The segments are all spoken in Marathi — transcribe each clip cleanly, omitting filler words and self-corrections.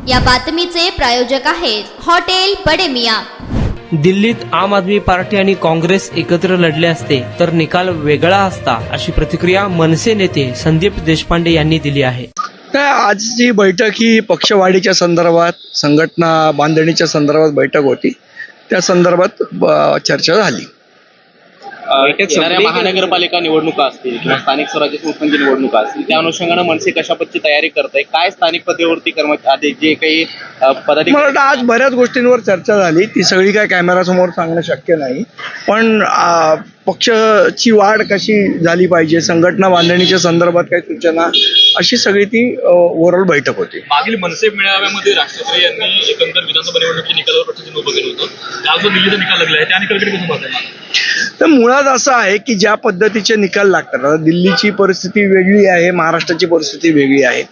या बातमीचे प्रायोजक आहेत हॉटेल बडे मियां। दिल्लीत आम आदमी पार्टी आणि काँग्रेस एकत्र लढले असते तर निकाल वेगळा असता, अशी प्रतिक्रिया मनसे नेते संदीप देशपांडे यांनी दिली आहे। आजची बैठक ही पक्षवाढीच्या संदर्भात, संघटना बांधणीच्या संदर्भात बैठक होती। त्या संदर्भात चर्चा झाली। येणाऱ्या महानगरपालिका निवडणुका असतील किंवा स्थानिक स्वराज्य संस्थांची निवडणुका असतील, त्या अनुषंगाने मनसे कशा पद्धतीची तयारी करत आहे, काय स्थानिक पातळीवरती कर्मचारी जे काही पदाधिकारी, मला वाटतं आज बऱ्याच गोष्टींवर चर्चा झाली, ती सगळी काय कॅमेरासमोर सांगणं शक्य नाही, पण पक्षाची वाढ कशी झाली पाहिजे, संघटना बांधणीच्या संदर्भात काही सूचना, अशी सगळी ती ओव्हरऑल बैठक होती। मागील मनसे मेळाव्यामध्ये राष्ट्रपती यांनी एकंदर विधानसभा निवडणुकीच्या निकालावर प्रश्नचिन्ह उभं केलं होतं। आज जो दिल्लीचा निकाल लागला आहे त्या निकालाकडे कसं पाहताय? तर मुळात असं आहे की ज्या पद्धतीचे निकाल लागतात, आता दिल्लीची परिस्थिती वेगळी आहे, महाराष्ट्राची परिस्थिती वेगळी आहे।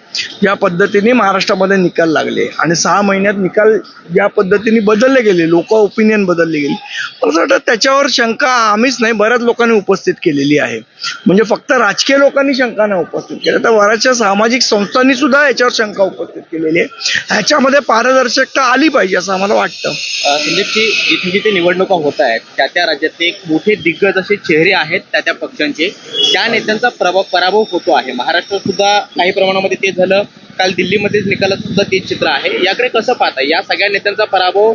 ज्या पद्धतीने महाराष्ट्रामध्ये निकाल लागले आणि 6 महिन्यात निकाल ज्या पद्धतीने बदलले गेले, लोक ओपिनियन बदलली गेली, मला वाटतं त्याच्यावर शंका आम्हीच नाही, बऱ्याच लोकांनी उपस्थित केलेली आहे। म्हणजे फक्त राजकीय लोकांनी शंका नाही उपस्थित केल्या, तर बऱ्याचशा सामाजिक संस्थांनी सुद्धा याच्यावर शंका उपस्थित केलेली आहे। ह्याच्यामध्ये पारदर्शकता आली पाहिजे असं आम्हाला वाटतं। संदीपजी, इथे जिथे निवडणुका होत आहेत त्या राज्यातले एक मोठे दिग्गज असे चेहरे आहेत त्या पक्षांचे, त्या नेत्यांचा पराभव होतो आहे। महाराष्ट्रात सुद्धा काही प्रमाणामध्ये ते झालं, काल दिल्लीमध्ये निकालात सुद्धा तेच चित्र आहे। याकडे कसं पाहताय? या सगळ्या नेत्यांचा पराभव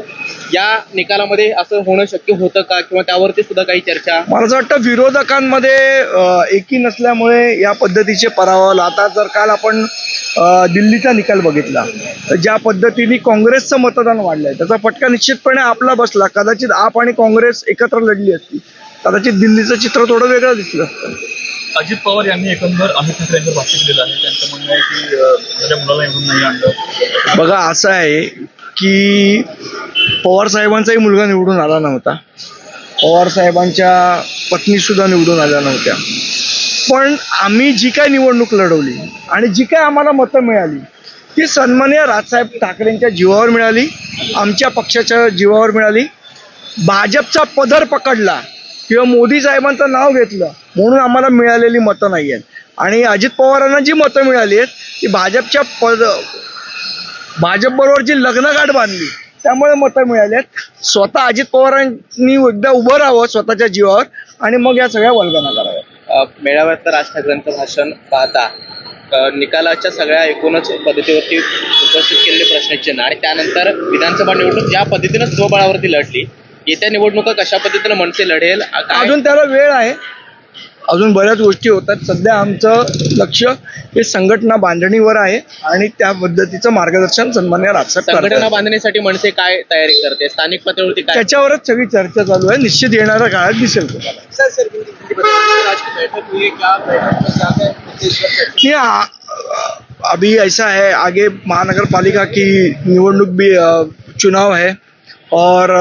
या निकालामध्ये असं होणं शक्य होतं का, किंवा त्यावरती सुद्धा काही चर्चा? मला असं वाटतं विरोधकांमध्ये एकी नसल्यामुळे या पद्धतीचे पराभव। आता जर काल आपण दिल्लीचा निकाल बघितला तर ज्या पद्धतीने काँग्रेसचं मतदान वाढलंय त्याचा फटका निश्चितपणे आपला बसला। कदाचित आप आणि काँग्रेस एकत्र लढली असती, कदाचित दिल्लीचं चित्र थोडं वेगळं दिसलं असतं। अजित पवार यांनी एकंदर अमित ठाकरे यांच्यावर भाष्य केलेलं आहे। त्यांचं म्हणणं आहे की माझ्या मुलाला निवडून नाही आणलं। बघा, असं आहे की पवार साहेबांचाही मुलगा निवडून आला नव्हता, पवार साहेबांच्या पत्नी सुद्धा निवडून आल्या नव्हत्या, पण आम्ही जी काय निवडणूक लढवली आणि जी काय आम्हाला मतं मिळाली ती सन्माननीय राजसाहेब ठाकरेंच्या जीवावर मिळाली, आमच्या पक्षाच्या जीवावर मिळाली। भाजपचा पदर पकडला किंवा मोदी साहेबांचं नाव घेतलं म्हणून आम्हाला मिळालेली मतं नाही आहेत। आणि अजित पवारांना जी मतं मिळाली आहेत ती भाजपबरोबर जी लग्नगाठ बांधली त्यामुळे मतं मिळाली आहेत। स्वतः अजित पवारांनी एकदा उभं राहावं स्वतःच्या जीवावर आणि मग या सगळ्या वल्गना कराव्या। मेळाव्यात राज ठाकरेंचं भाषण पाहता निकालाच्या सगळ्या एकूणच पद्धतीवरती उपस्थित केलेले प्रश्नचिन्ह आणि त्यानंतर विधानसभा निवडणूक ज्या पद्धतीनं स्वबळावरती लढली, येत्या निवडणुका कशा पद्धतीनं मनसे लढेल? अजून त्याला वेळ आहे, अजून बऱ्याच गोष्टी होतात। सध्या आमचं लक्ष हे संघटना बांधणीवर आहे आणि त्या पद्धतीचं मार्गदर्शन सन्माननीय राजसाहेब करतात। संघटना बांधणीसाठी मनसे काय तयारी करते, स्थानिक पातळीवरती काय? त्याच्यावरच सगळी चर्चा चालू आहे, निश्चित येणाऱ्या काळात दिसेल तुम्हाला। अभी ऐसा है, आगे महानगर पालिका की निवडणूक भी चुनाव है और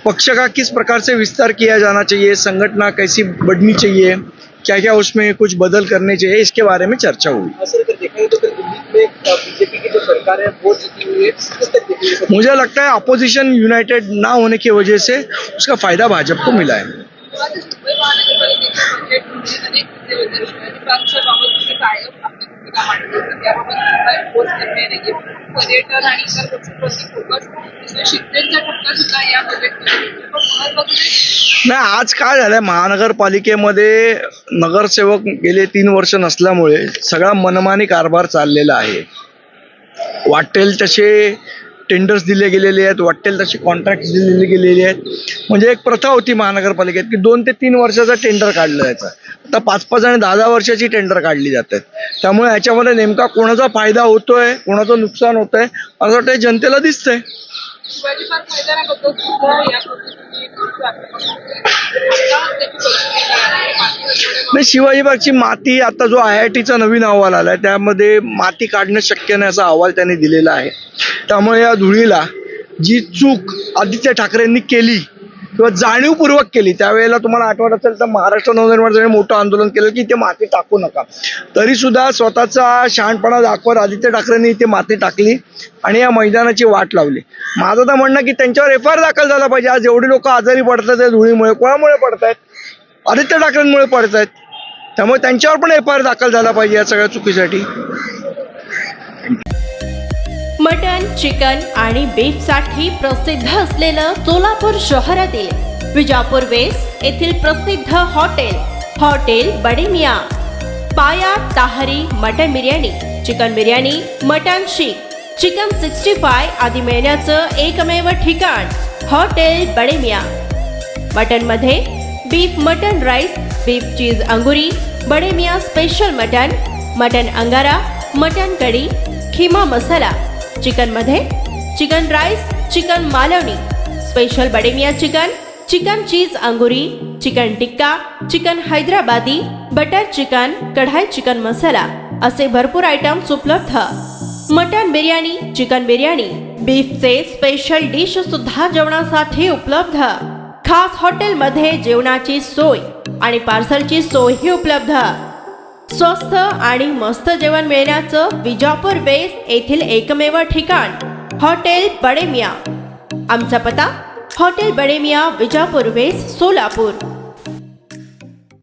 पक्ष का किस प्रकार से विस्तार किया जाना चाहिए, संगठना कैसी बढ़नी चाहिए, क्या क्या उसमें कुछ बदल करने चाहिए, इसके बारे में चर्चा हुई। बीजेपी की जो सरकार है वो जीती हुई है, मुझे लगता है अपोजिशन यूनाइटेड ना होने की वजह से उसका फायदा भाजपा को मिला है। पर्यटन आणि इतर गोष्टींवरती फोकस शिक्षणाचा टप्पा सुद्धा या नाही, आज काय झालंय, महानगरपालिकेमध्ये नगरसेवक गेले 3 वर्ष नसल्यामुळे सगळा मनमानी कारभार चाललेला आहे। वाटेल तसे टेंडर्स दिले गेलेले आहेत, वाटेल तसे कॉन्ट्रॅक्ट दिलेले गेलेले आहेत। म्हणजे एक प्रथा होती महानगरपालिकेत की 2 ते 3 वर्षाचा टेंडर काढलं जायचं, आता 5-5 आणि 10-10 वर्षाची टेंडर काढली जातात। त्यामुळे ह्याच्यामध्ये नेमका कोणाचा फायदा होतोय, कोणाचं नुकसान होतंय, असं वाटतं जनतेला दिसतंय। शिवाजी पार्क मैदानाबद्दल सुद्धा या नाही, शिवाजी पार्कची माती, आता जो IITचा नवीन अहवाल आलाय त्यामध्ये माती काढणं शक्य नाही असा अहवाल त्यांनी दिलेला आहे। त्यामुळे या धुळीला जी चूक आदित्य ठाकरेंनी केली किंवा जाणीवपूर्वक केली, त्यावेळेला तुम्हाला आठवत असेल तर महाराष्ट्र नवनिर्माण सेनेने मोठं आंदोलन केलं की इथे माती टाकू नका, तरी सुद्धा स्वतःचा शहाणपणा दाखवत आदित्य ठाकरेंनी इथे माती टाकली आणि या मैदानाची वाट लावली। माझं तर म्हणणं की त्यांच्यावर FIR दाखल झाला पाहिजे। आज एवढी लोक आजारी पडतात त्या धुळीमुळे, कोणामुळे पडतायत? आदित्य ठाकरेंमुळे पडतायत, त्यामुळे त्यांच्यावर पण FIR दाखल झाला पाहिजे या सगळ्या चुकीसाठी। मटन, चिकन आणि बीफसाठी प्रसिद्ध असलेलं सोलापूर शहरातील विजापूर वेस्ट येथील प्रसिद्ध हॉटेल बडे मियाँ. पाया ताहरी mutton biryani, chicken biryani, mutton seekh, chicken 65 आदी मिळण्याचं एकमेव ठिकाण हॉटेल बडे मियाँ. मटनमध्ये beef mutton rice, beef cheese angoori, Bade Miyan special mutton, mutton angara, mutton kadhi, keema masala. चिकनमध्ये chicken rice, chicken Malvani, special Bade Miyan chicken, chicken cheese angoori, chicken tikka, chicken Hyderabadi, butter chicken, kadai chicken masala असे भरपूर आयटम्स उपलब्ध. मटन बिर्याणी, चिकन बिर्याणी, बीफचे स्पेशल डिश सुद्धा जेवणासाठी उपलब्ध. खास हॉटेलमध्ये जेवणाची सोय आणि पार्सलची सोयही उपलब्ध. स्वस्त आणि मस्त जेवण मिळण्याचं विजापूर वेस्ट येथील एकमेव ठिकाण हॉटेल बडे मियाँ. आमचा पत्ता हॉटेल बडे मियाँ, विजापूर वेस्ट, सोलापूर.